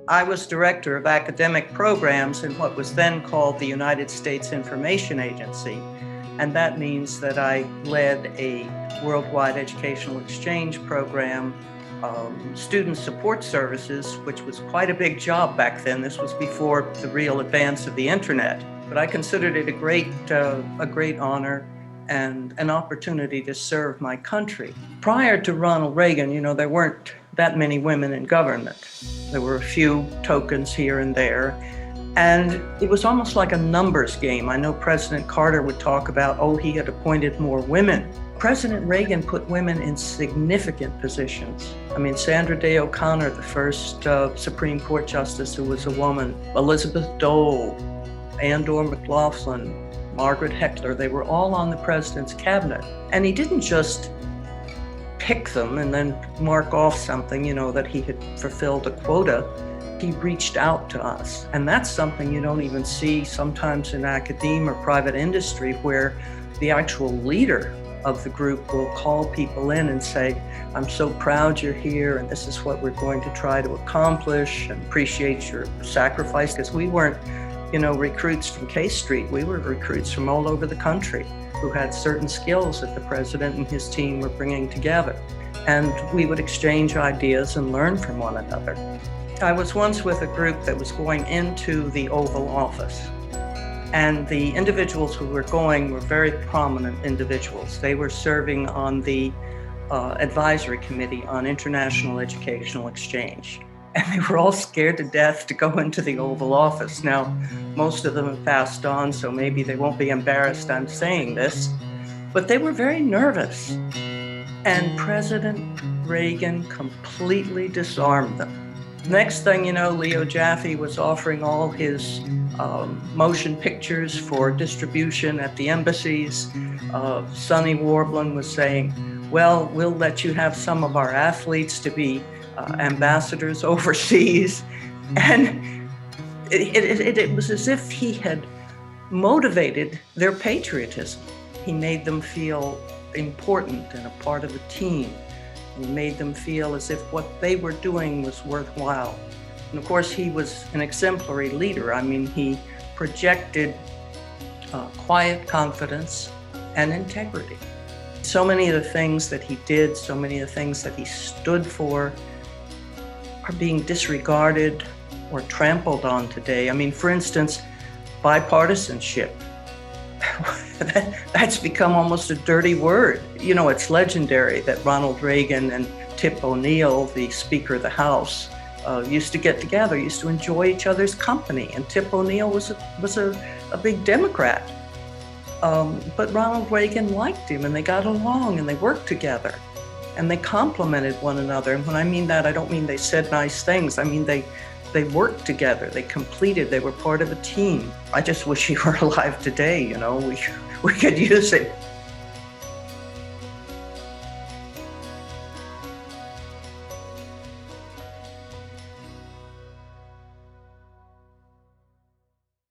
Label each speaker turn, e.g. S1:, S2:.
S1: I was director of academic programs in what was then called the United States Information Agency. And that means that I led a worldwide educational exchange program, student support services, which was quite a big job back then. This was before the real advance of the internet. But I considered it a great honor and an opportunity to serve my country. Prior to Ronald Reagan, there weren't that many women in government. There were a few tokens here and there. And it was almost like a numbers game. I know President Carter would talk about, he had appointed more women. President Reagan put women in significant positions. Sandra Day O'Connor, the first Supreme Court justice who was a woman, Elizabeth Dole, Andor McLaughlin, Margaret Heckler, they were all on the president's cabinet. And he didn't just pick them and then mark off something, that he had fulfilled a quota. He reached out to us. And that's something you don't even see sometimes in academia or private industry, where the actual leader of the group will call people in and say, I'm so proud you're here, and this is what we're going to try to accomplish, and appreciate your sacrifice. Because we weren't, recruits from K Street. We were recruits from all over the country who had certain skills that the president and his team were bringing together. And we would exchange ideas and learn from one another. I was once with a group that was going into the Oval Office. And the individuals who were going were very prominent individuals. They were serving on the advisory committee on international educational exchange. And they were all scared to death to go into the Oval Office. Now, most of them have passed on, so maybe they won't be embarrassed I'm saying this, but they were very nervous. And President Reagan completely disarmed them. Next thing you know, Leo Jaffe was offering all his motion pictures for distribution at the embassies. Sonny Warblin was saying, well, we'll let you have some of our athletes to be ambassadors overseas. And it was as if he had motivated their patriotism. He made them feel important and a part of the team. He made them feel as if what they were doing was worthwhile. And of course, he was an exemplary leader. He projected quiet confidence and integrity. So many of the things that he did, so many of the things that he stood for are being disregarded or trampled on today. For instance, bipartisanship. That's become almost a dirty word. It's legendary that Ronald Reagan and Tip O'Neill, the Speaker of the House, used to get together, used to enjoy each other's company. And Tip O'Neill was a big Democrat. But Ronald Reagan liked him, and they got along, and they worked together, and they complimented one another. And when I mean that, I don't mean they said nice things. They worked together, they were part of a team. I just wish he were alive today, we could use it.